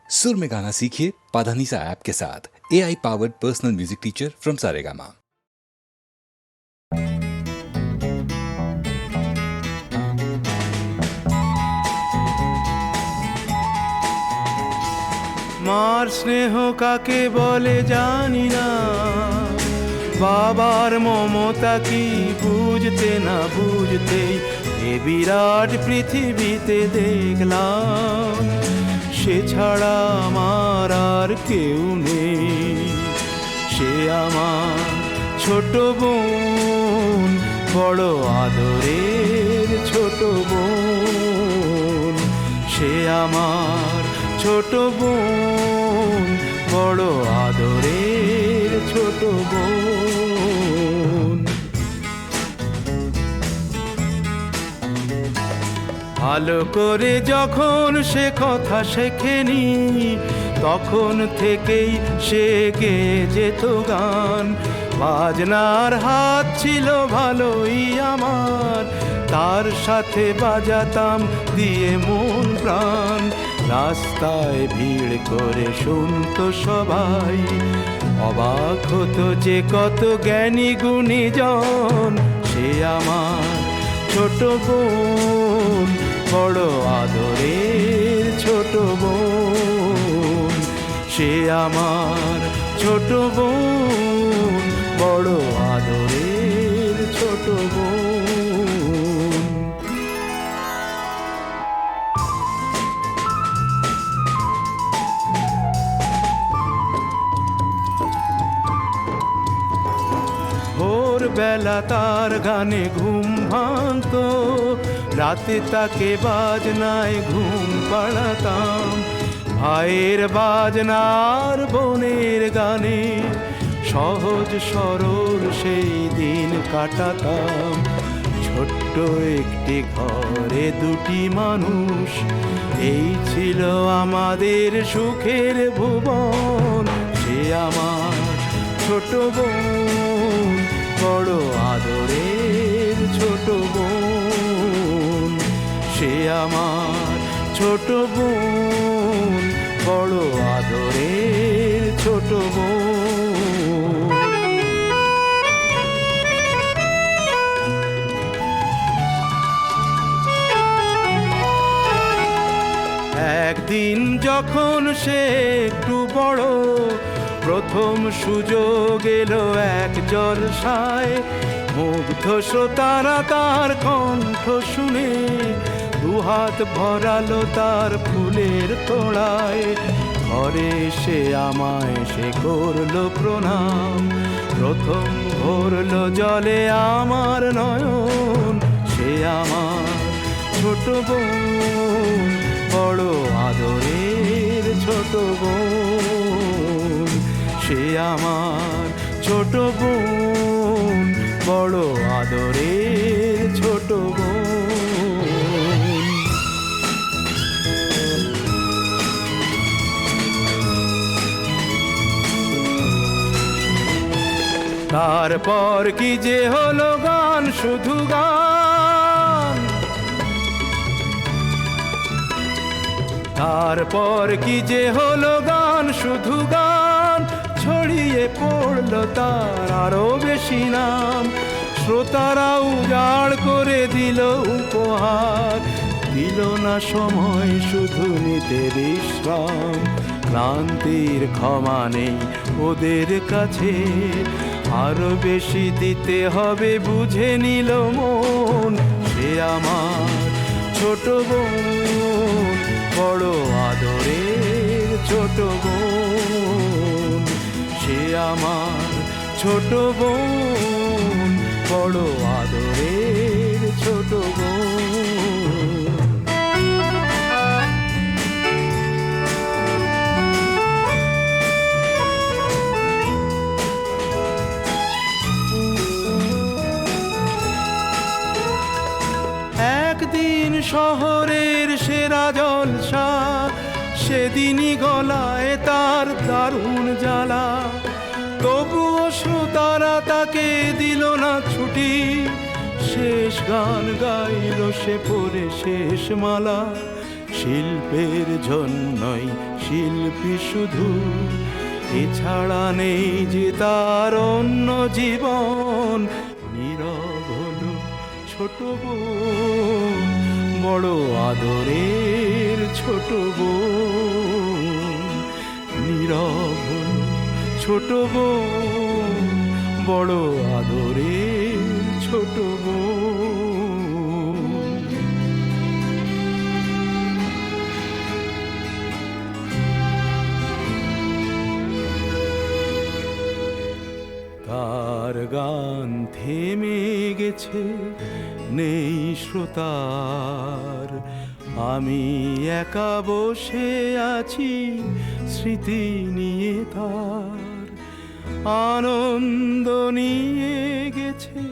सुर में गाना सीखिए पाधानीसा ऐप के साथ। AI powered personal music teacher from Saregama. মার স্নেহ কাকে বলে জানি না, বাবার মমতা কি বুঝতে না বুঝতেই এ বিরাট পৃথিবীতে দেখলাম সে ছাড়া আমার আর কেউ নেই। সে আমার ছোট বোন, বড় আদরের ছোট বোন। সে আমার ছোট বোন, বড় আদরের ছোট বোন। ভালো করে যখন সে কথা শেখেনি, তখন থেকেই সে গেয়ে যেত গান। বাজনার হাত ছিল ভালোই আমার, তার সাথে বাজাতাম দিয়ে মন প্রাণ। রাস্তায় ভিড় করে শুনতো সবাই, অবাক হতো যে কত জ্ঞানী গুণীজন। সে আমার ছোট বোন, বড় আদরের ছোট বোন। সে আমার ছোট বোন, বড় আদরের ছোট বোন। ভোরবেলা তার গানে ঘুম ভাঙতো, রাতে তাকে বাজনায় ঘুম পাড়াতাম। ভাইয়ের বাজনার বোনের গানে সহজ সরল সেই দিন কাটাতাম। ছোট্ট একটি ঘরে দুটি মানুষ, এই ছিল আমাদের সুখের ভুবন। সে আমার ছোট বোন, বড় আদরের ছোট বোন। সে আমার ছোট বোন, বড় আদরের ছোট বোন। একদিন যখন সে একটু বড়, প্রথম সুযোগ এলো এক জলসায়। মুগ্ধ শ্রোতারা তার কণ্ঠ শুনে দুহাত ভরালো তার ফুলের তোড়ায়। ঘরে সে আমায় সে করলো প্রণাম, প্রথম ভরলো জলে আমার নয়ন। সে আমার ছোট বোন, বড় আদরের ছোট বোন। সে আমার ছোট বোন, বড় আদরের ছোট বোন। তারপর কি যে হলো গান, শুধু গান। তারপর কি যে হলো গান, শুধু গান। ছড়িয়ে পড়লো তার আরো বেশি নাম। শ্রোতারা উজাড় করে দিল উপহার, দিল না সময় শুধু নিতে বিশ্রাম। ক্লান্তির ক্ষমা নেই ওদের কাছে, আরো বেশি দিতে হবে বুঝে নিল মন। সে আমার ছোট বোন, বড় আদরের ছোট বোন। সে আমার ছোট বোন, বড় আদরের ছোট বোন। একদিন শহরের সেরা জলসা, সেদিনই গলায় তার দারুণ জ্বালা। তবুও শ্রোতারা তাকে দিল না ছুটি, শেষ গান গাইল সে পরে শেষ মালা। শিল্পের জন্যই শিল্পী শুধু, এছাড়া নেই যে তার অন্য জীবন। নীরব হলো ছোট বোন, বড় আদরের ছোট বোন। নীরব হলো ছোট বোন, বড় আদরের ছোট বোন। তার গান থেমে গেছে, নেই শ্রোতার। আমি একা বসে আছি স্মৃতি নিয়ে তার। আনন্দ নিয়ে গেছে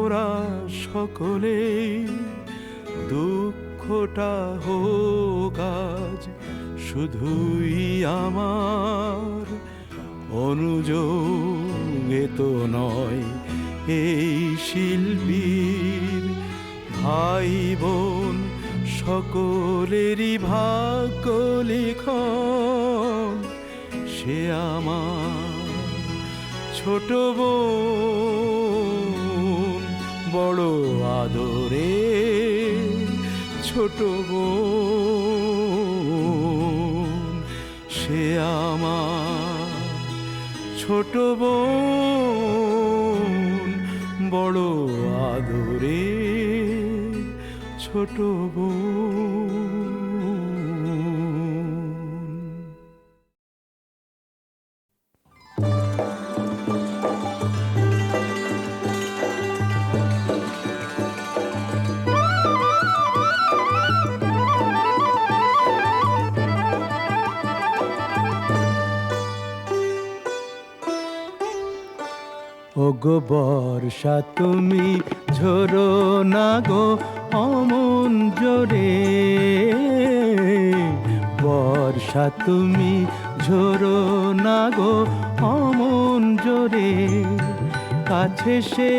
ওরা সকলে, দুঃখটা হোক আজ শুধুই আমার। অনুযোগে তো নয় এই শিল্পীর, ভাই বোন সকলেরই ভাগ্য লিখন। সে আমার ছোট বোন, বড় আদরে ছোট বোন। সে আমার ছোট বোন, বড় আদরে ছোট বোন। ওগো বর্ষা তুমি ঝরো না গো অমন জোরে। বর্ষা তুমি ঝরো না গো অমন জোরে। কাছে সে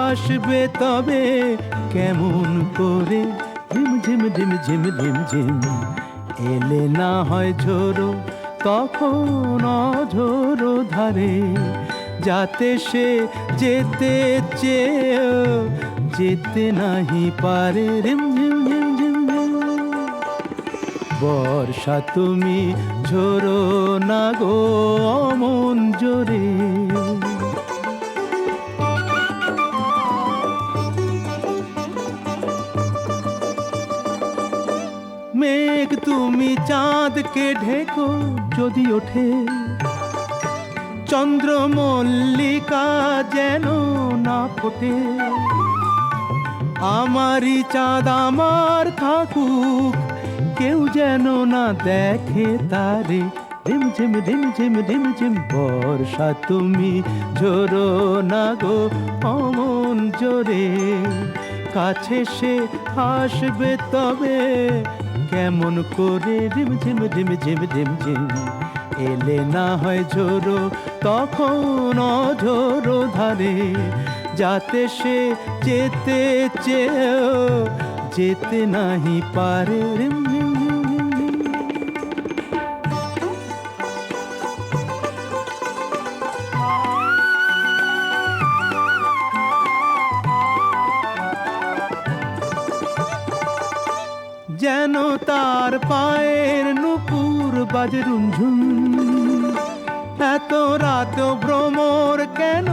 আসবে তবে কেমন করে, ঝিম ঝিম ঝিম ঝিম ঝিম ঝিম। এলে না হয় ঝোরো তখন অঝোরো ধারে, যাতে সে যেতে চেয়েও যেতে নাহি পারে। রিম ঝিম ঝিম ঝিম ঝিম। বর্ষা তুমি ঝরো না গো অমন জোরে। মেঘ তুমি চাঁদকে ঢেকো যদি ওঠে, চন্দ্রমল্লিকা যেন না ফোটে। আমারই চাঁদ আমার থাকুক, কেউ যেন না দেখে তারে। ঝিম ঝিম ঝিম ঝিম ঝিম ঝিম। বর্ষা তুমি ঝরো না গো অমন জোরে। কাছে সে আসবে তবে কেমন করে, ঝিম ঝিম ঝিম ঝিম ঝিম ঝিম। এলে না হয় ঝোরো তখন অঝোরো ধারে, যাতে সে যেতে চেয়েও যেতে নাহি পারে। যেন তার পায়ের নুপুর বাজে রুনঝুন। এত রাত ভ্রমর কেন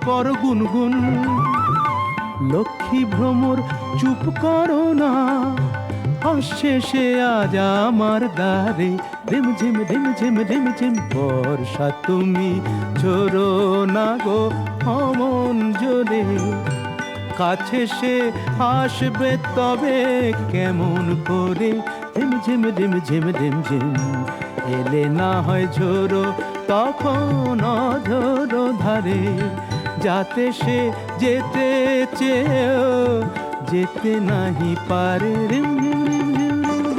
কর গুনগুন। লক্ষ্মী ভ্রমর চুপ করো না, আসছে সে আজ আমার দ্বারে। রিম ঝিম রিম ঝিম রিম ঝিম। বর্ষা তুমি ঝরো না গো অমন জোরে। কাছে সে আসবে তবে কেমন করে, ঝিম ঝিম ঝিম ঝিম ঝিম ঝিম। এলে না হয় ঝোরো তখন অঝোরো ধারে, যাতে সে যেতে চেয়েও যেতে নাহি পারে। রিম ঝিম রিম ঝিম রিম ঝিম।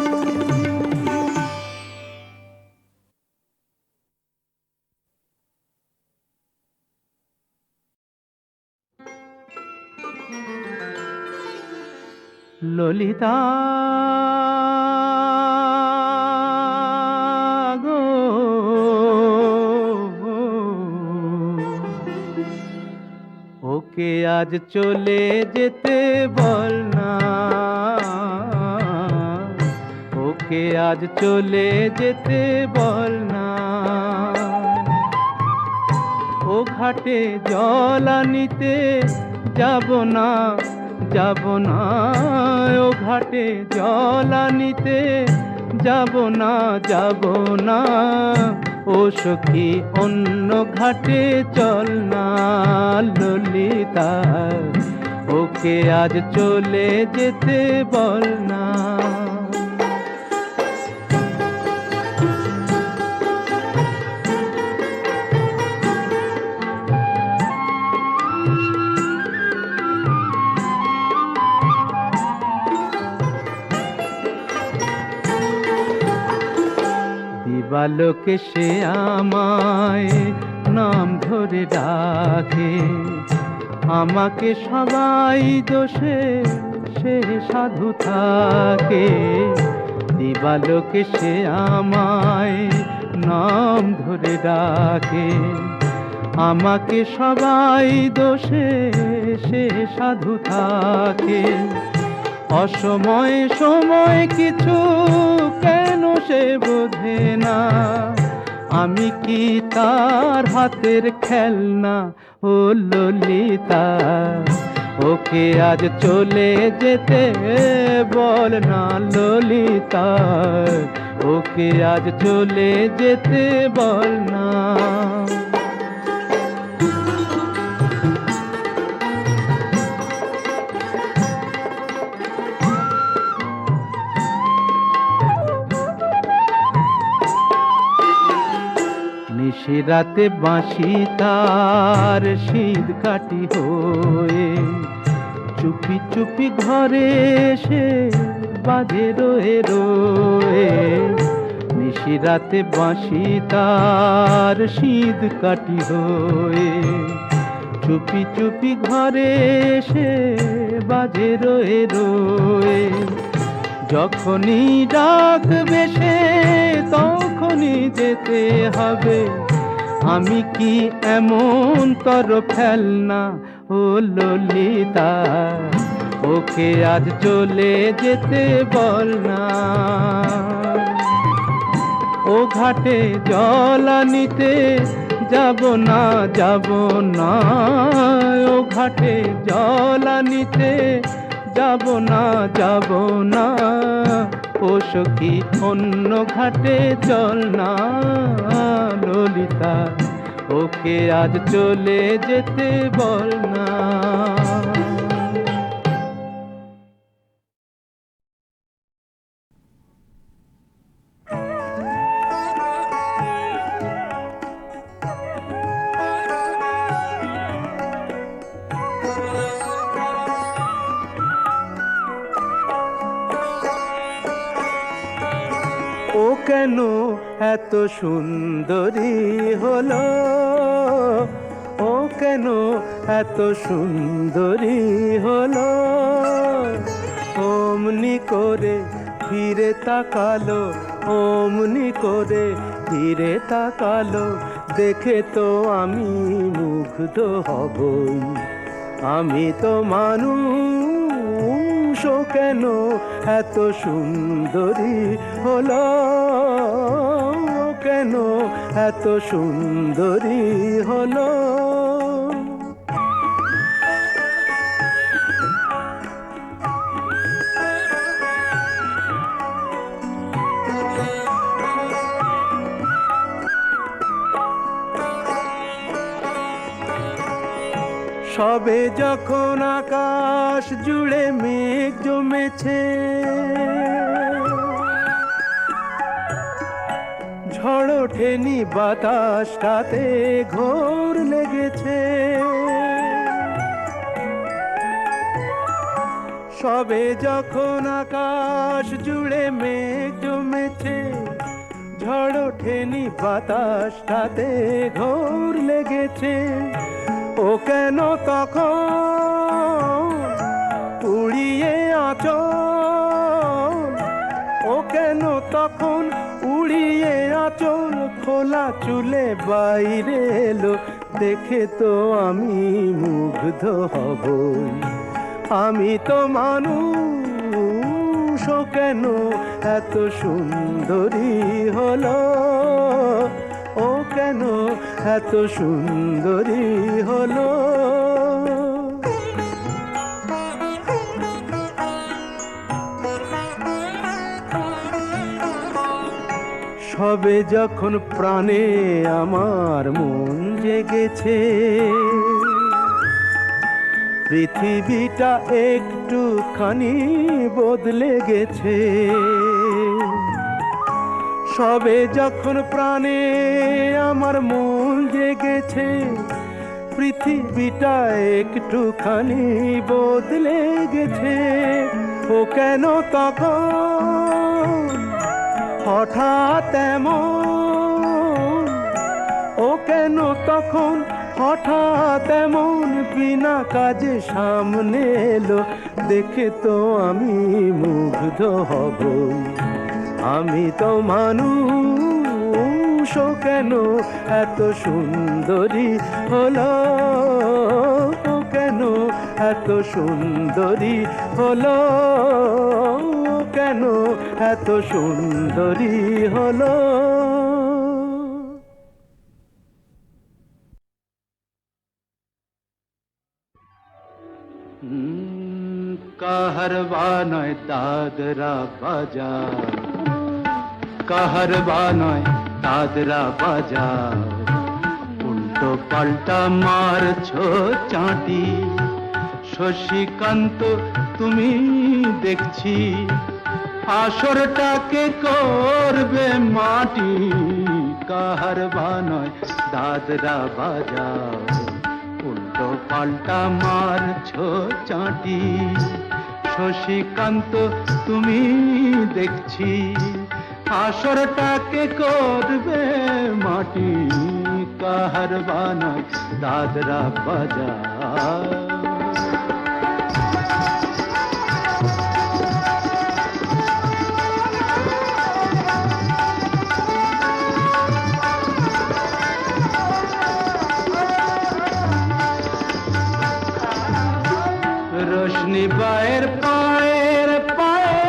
ললিতা ওকে আজ চলে যেতে বল না, ওকে আজ চলে যেতে বল না। ও ঘাটে জল আনিতে যাব না, যাব না, ও ঘাটে জল আনিতে যাব না, যাব না। ও সখী অন্য ঘাটে চল না ললিতা, ওকে আজ চলে যেতে বল না। দিবালোকে সে আমায় নাম ধরে ডাকে, আমাকে সবাই দোষে সে সাধু থাকে। দিবালোকে সে আমায় নাম ধরে ডাকে, আমাকে সবাই দোষে সে সাধু থাকে। অসময়ে সময় কিছু কেন সে বোঝে না, আমি কি তার হাতের খেলনা ও ললিতা। ওকে আজ চলে যেতে বল না ললিতা, ওকে আজ চলে যেতে বল না। নিশিরাতে বাঁশি তার শীত কাটি হয়ে, চুপি চুপি ঘরে এসে বাজে রয়ে রয়ে। নিশিরাতে বাঁশি তার শীত কাটি হয়ে, চুপি চুপি ঘরে এসে বাজে রয়ে রয়ে। যখনই ডাকবে সে তখনই যেতে হবে, আমি কি এমন তর ফেলনা ও ললিতা। ওকে আজ চলে যেতে বল না, ও ঘাটে জল আনিতে যাব না, যাব না, ও ঘাটে জল আনিতে যাব না, যাব না। ও সখী অন্য ঘাটে চল না ললিতা, ওকে আজ চলে যেতে বল না। ও কেন এত সুন্দরী হলো, ও কেন এত সুন্দরী হলো। অমনি করে ফিরে তাকালো, অমনি করে ফিরে তাকালো, দেখে তো আমি মুগ্ধ হবই। আমি তো মানুষ, ও কেন এত সুন্দরী হলো, কেন এত সুন্দরী হলো। সবে যখন আকাশ জুড়ে মেঘ জমেছে, ঝড় ওঠেনি বাতাসটাতে ঘোর লেগেছে। সবে যখন আকাশ জুড়ে মেঘ জমেছে, ঝড় ওঠেনি বাতাসটাতে ঘোর লেগেছে। ও কেন তখন উড়িয়ে আঁচল, ও কেন তখন উড়িয়ে আঁচল, খোলা চুলে বাইরে এলো দেখে তো আমি মুগ্ধ হবই। আমি তো মানুষ, ও কেন এত সুন্দরী হলো, ও কেন এত সুন্দরী হলো। সবে যখন প্রাণে আমার মন জেগেছে, পৃথিবীটা একটুখানি বদলে গেছে। সবে যখন প্রাণে আমার মন জেগেছে, পৃথিবীটা একটুখানি বদলে গেছে। ও কেন তখন হঠাৎ এমন, ও কেন তখন হঠাৎ এমন বিনা কাজে সামনে এলো। দেখে তো আমি মুগ্ধ হবই। আমি তো মানুষ, ও কেন এত সুন্দরী হলো, ও কেন এত সুন্দরী হলো, ও কেন এত সুন্দরী হলো। কাহারবা নয় দাদরা বাজার, কাহারবা নয় দাদরা বাজার, উল্টো পাল্টা মারছো চাঁটি। শশীকান্ত তুমি দেখছি আসরটাকে করবে মাটি। কাহারবা নয় দাদরা বাজার, উল্টো পাল্টা মারছো চাঁটি। শশীকান্ত তুমি দেখছি আসরটাকে করবে মাটি। কাহারবা নয় দাদরা বাজার। রোশনি বায়ের পায়ের পায়ে,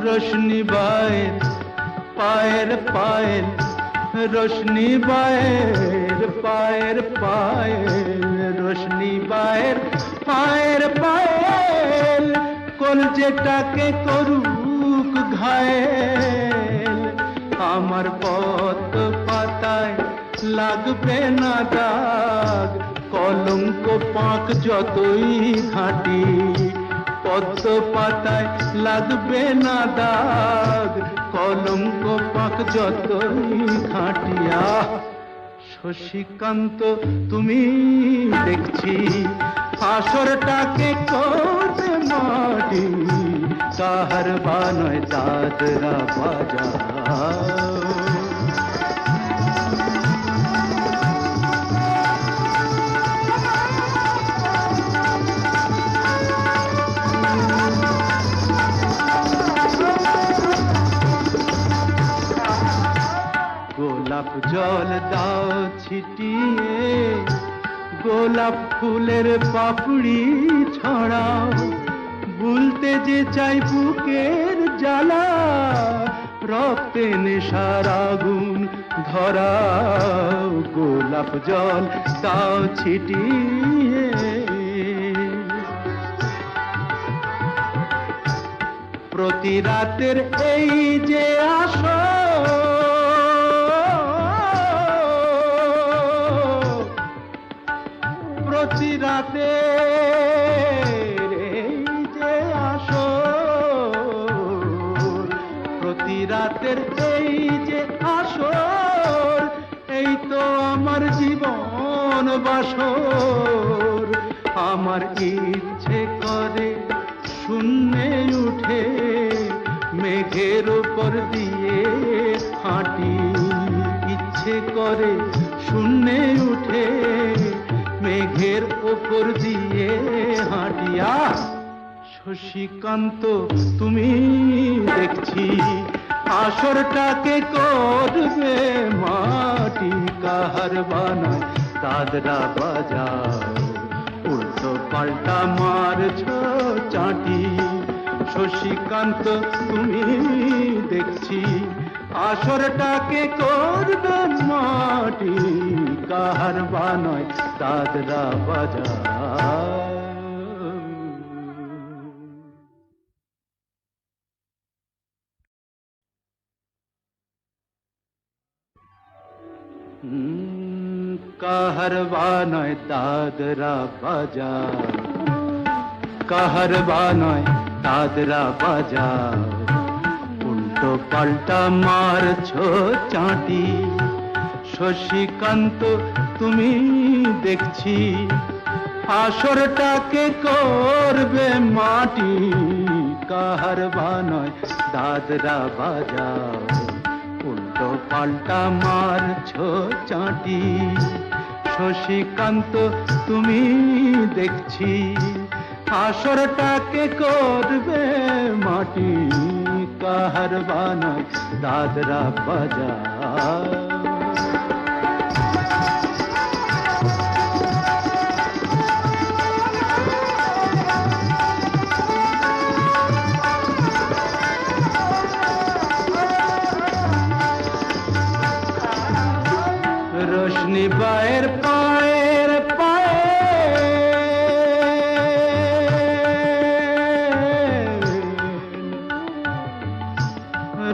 রোশনি বায়ের পায়ের পায়ের, রোশনি বায়ের পায়ের পায়ের, রোশনি বায়ের পায়ের পায়ের, কলজেটাকে করুক ঘায়েল। আমার পথ পাতায় লাগবে না দাগ, কলঙ্ক পাক যতই ঘাঁটি। পদ্ম পাতায় লাগবে না দাগ, কলঙ্ক পাক যতই ঘাঁটিয়া। শশীকান্ত তুমি দেখছি আসরটাকে করবে মাটি। কাহারবা নয় দাদরা বাজার। গোলাপ জল দাও ছিটিয়ে, গোলাপ ফুলের পাপড়ি ছড়াও। ভুলতে যে চাই বুকের জ্বালা, রক্তে নেশার আগুন ধরাও। গোলাপ জল দাও ছিটিয়ে, প্রতি রাতের এই যে আসর, প্রতি রাতের এই যে আসর, প্রতি রাতের এই যে আসর, এই তো আমার জীবন বাসর। আমার ইচ্ছে করে শূন্যে উঠে মেঘের উপর দিয়ে হাঁটি। ইচ্ছে করে শূন্যে উঠে মেঘের ওপর দিয়ে হাঁটিয়া। শশীকান্ত তুমি দেখছি আসরটাকে করবে মাটি, কাহার বানায় দাদরা বাজাও, উল্টো পাল্টা মারছ চাটি। শশীকান্ত তুমি দেখছি আসরটাকে করবে মাটি, কাহার বানায় দাদরা বাজাও। কাহার বানায় দাদরা বাজাও, কাহার বানায় দাদরা বাজাও, উল্টো পাল্টা মারছ চাটি। শশীকান্ত তুমি দেখছি আসরটাকে করবে মাটি, কাহার বানায় দাদরা বাজাও, উল্টো পাল্টা মারছ চাটি। শশীকান্ত তুমি দেখছি আসরটাকে করবে মাটি, কাহার বানায় দাদরা বাজাও। রোশনি বায়ের পায়ের পায়ে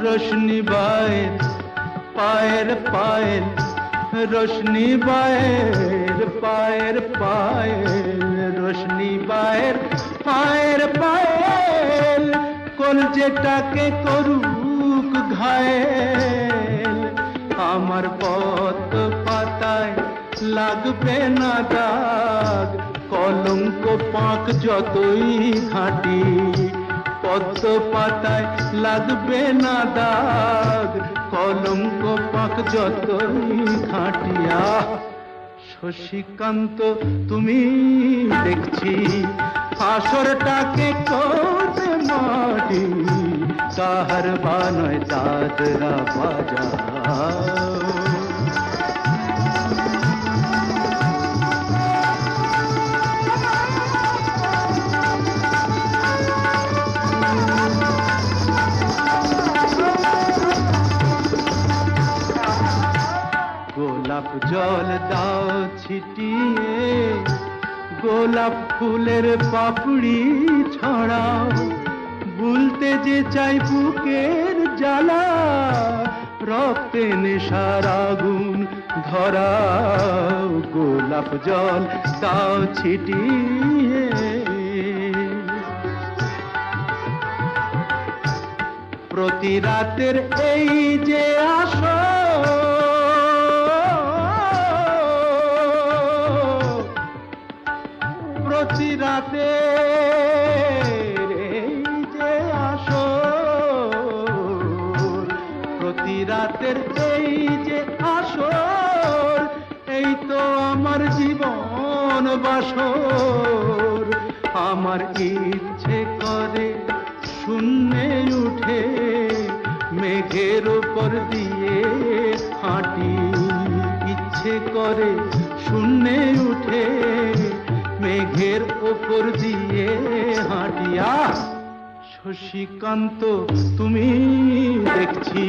রোশনি বায়ের পায়ের পায়ের, রোশনি বায়ের পায়ের পায়ের, রোশনি বায়ের পায়ের পায়ের, কলজেটাকে করুক ঘায়েল। আমার পথ পাতায় লাগবে না দাগ, কলঙ্ক পাক যতই ঘাঁটি। পদ্ম পাতায় লাগবে না দাগ, কলঙ্ক পাক যতই ঘাঁটিয়া। শশীকান্ত তুমি দেখছি আসরটাকে করবে মাটি, কাহার বানায় দাদরা বাজাও। গোলাপ জল দাও ছিটিয়ে, গোলাপ ফুলের পাপড়ি ছড়াও, ভুলতে যে চাই বুকের জ্বালা, রক্তে নেশার আগুন ধরাও। গোলাপ জল দাও ছিটিয়ে, প্রতি রাতের এই যে আসো, প্রতি রাতের এই যে আসো, প্রতি রাতের এই যে আসো, এই তো আমার জীবন বাসর। আমার ইচ্ছে করে শূন্যে উঠে মেঘের উপর দিয়ে হাঁটি, ইচ্ছে করে শূন্যে উঠে মেঘের উপর দিয়ে হাঁটিয়া। শশীকান্ত তুমি দেখছি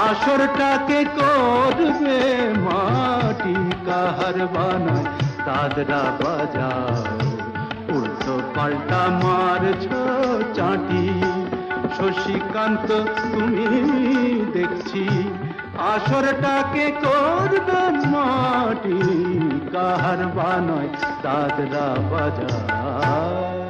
আসরটাকে করবে মাটি, কাহার বানায় দাদরা বাজাও, উল্টো পাল্টা মারছ চাটি। শশীকান্ত তুমি দেখছি আসরটাকে করবে মাটি, কাহার বানায় দাদরা বাজাও।